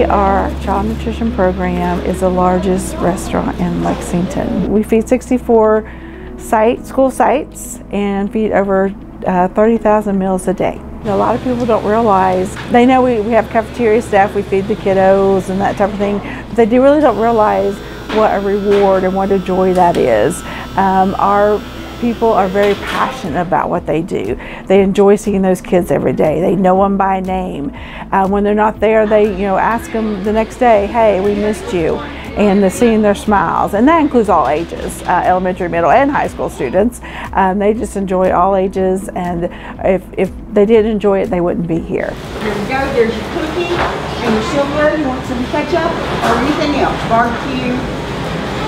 Our child nutrition program is the largest restaurant in Lexington. We feed 64 school sites and feed over 30,000 meals a day. A lot of people don't realize, they know we have cafeteria staff, we feed the kiddos and that type of thing, but they really don't realize what a reward and what a joy that is. Our people are very passionate about what they do. They enjoy seeing those kids every day. They know them by name. When they're not there, they ask them the next day, hey, we missed you, and seeing their smiles. And that includes all ages, elementary, middle, and high school students. They just enjoy all ages, and if they didn't enjoy it, they wouldn't be here. There you go, there's your cookie and your silverware. You want some ketchup or anything else? Barbecue,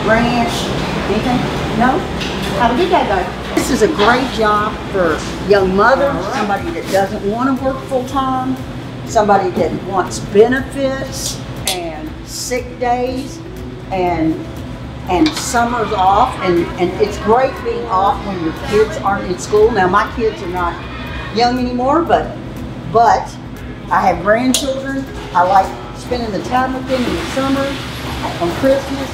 ranch, anything? No? Have a good day, guys. This is a great job for young mothers, somebody that doesn't want to work full time, somebody that wants benefits and sick days and summers off, and it's great being off when your kids aren't in school. Now my kids are not young anymore, but I have grandchildren. I like spending the time with them in the summer, on Christmas.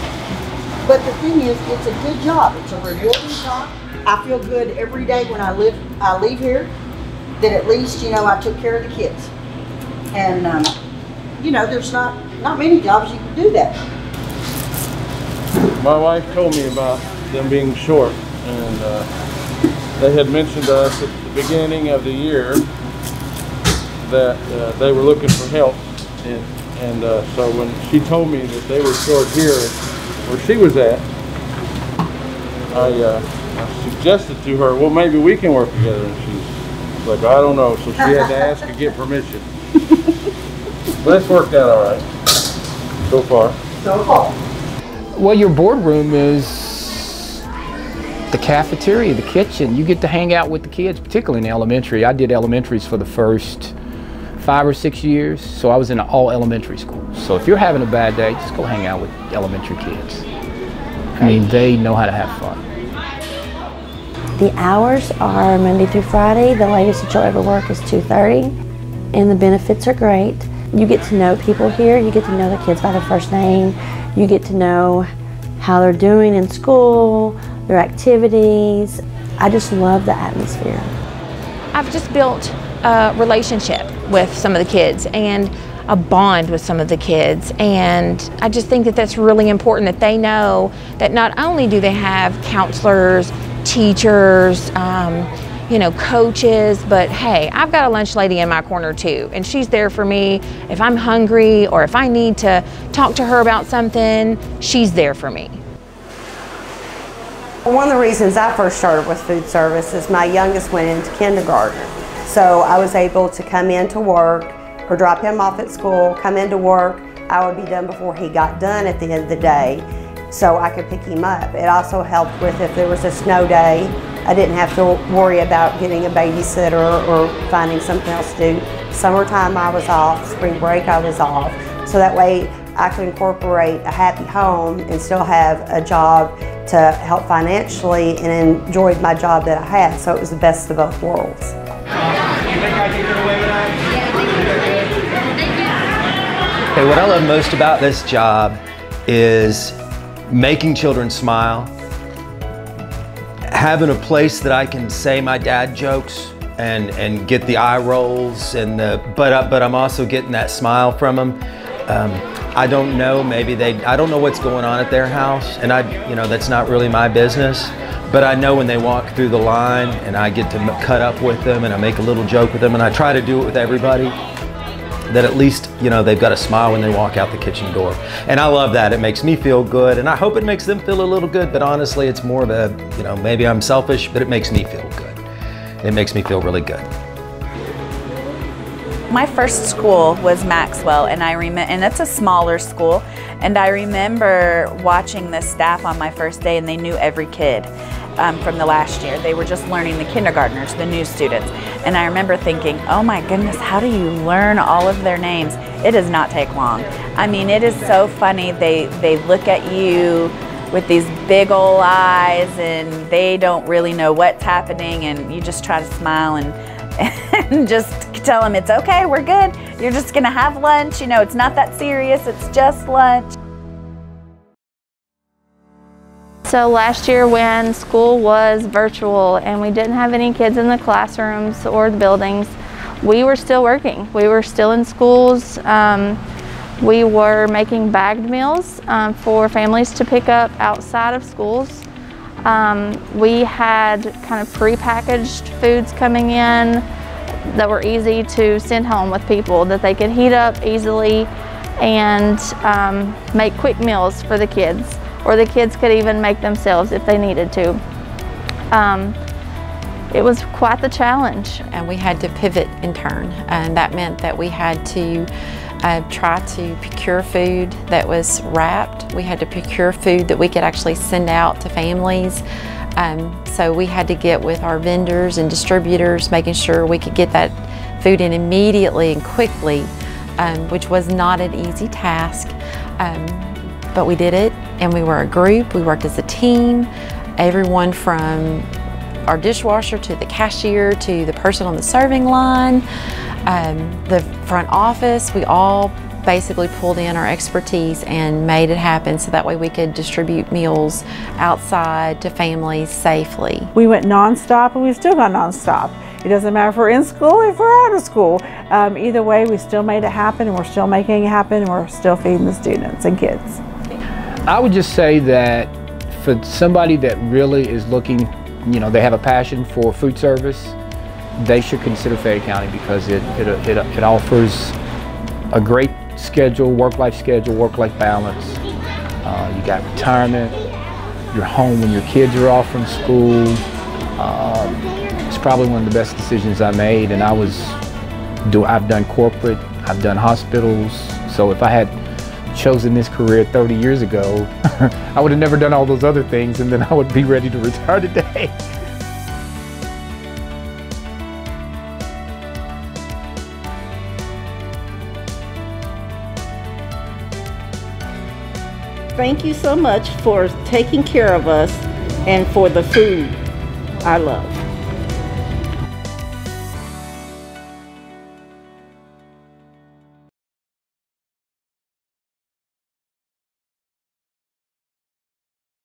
But the thing is, it's a good job. It's a rewarding job. I feel good every day when I leave here, that at least, I took care of the kids. And, there's not many jobs you can do that. My wife told me about them being short, and they had mentioned to us at the beginning of the year that they were looking for help. And so when she told me that they were short here, where she was at, I suggested to her, well, maybe we can work together, and she's like, I don't know, so she had to ask to get permission. But it's worked out all right so far. Well, your boardroom is the cafeteria, the kitchen. You get to hang out with the kids, particularly in elementary. I did elementaries for the first 5 or 6 years, so I was in all elementary schools. So if you're having a bad day, just go hang out with elementary kids. I mean, they know how to have fun. The hours are Monday through Friday. The latest that you'll ever work is 2:30, and the benefits are great. You get to know people here. You get to know the kids by their first name. You get to know how they're doing in school, their activities. I just love the atmosphere. I've just built a relationship with some of the kids and a bond with some of the kids, and I just think that that's really important, that they know that not only do they have counselors, teachers, coaches, but hey, I've got a lunch lady in my corner too, and she's there for me. If I'm hungry or if I need to talk to her about something, she's there for me. One of the reasons I first started with food service is my youngest went into kindergarten. So I was able to come in to work or drop him off at school, come into work. I would be done before he got done at the end of the day, so I could pick him up. It also helped with if there was a snow day, I didn't have to worry about getting a babysitter or finding something else to do. Summertime I was off, spring break I was off, so that way I could incorporate a happy home and still have a job to help financially and enjoyed my job that I had, so it was the best of both worlds. Hey, what I love most about this job is making children smile, having a place that I can say my dad jokes and get the eye rolls and but I'm also getting that smile from them. I don't know, I don't know what's going on at their house, and that's not really my business. But I know when they walk through the line and I get to cut up with them and I make a little joke with them, and I try to do it with everybody, that at least, they've got a smile when they walk out the kitchen door. And I love that. It makes me feel good, and I hope it makes them feel a little good, but honestly, it's more of a, maybe I'm selfish, but it makes me feel good. It makes me feel really good. My first school was Maxwell, and that's a smaller school, and I remember watching the staff on my first day, and they knew every kid from the last year. They were just learning, the kindergartners, the new students, and I remember thinking, oh my goodness, how do you learn all of their names? It does not take long. I mean, it is so funny. They look at you with these big ol' eyes, and they don't really know what's happening, and you just try to smile and just tell them it's okay, we're good. You're just gonna have lunch, you know, it's not that serious, it's just lunch. So last year when school was virtual and we didn't have any kids in the classrooms or the buildings, we were still working. We were still in schools. We were making bagged meals for families to pick up outside of schools. We had kind of pre-packaged foods coming in that were easy to send home with people, that they could heat up easily and make quick meals for the kids, or the kids could even make themselves if they needed to. It was quite the challenge. And we had to pivot in turn, and that meant that we had to try to procure food that was wrapped. We had to procure food that we could actually send out to families. So we had to get with our vendors and distributors, making sure we could get that food in immediately and quickly, which was not an easy task. But we did it, and we were a group. We worked as a team. Everyone from our dishwasher to the cashier to the person on the serving line, the front office, we all basically pulled in our expertise and made it happen so that way we could distribute meals outside to families safely. We went nonstop, and we still got nonstop. It doesn't matter if we're in school or if we're out of school. Either way, we still made it happen, and we're still making it happen, and we're still feeding the students and kids. I would just say that for somebody that really is looking, you know, they have a passion for food service, they should consider Fayette County because it offers a great schedule, work-life schedule, work-life balance. You got retirement, you're home when your kids are off from school. It's probably one of the best decisions I made, and I've done corporate, I've done hospitals, so if I had chosen this career 30 years ago, I would have never done all those other things, and then I would be ready to retire today. Thank you so much for taking care of us and for the food I love.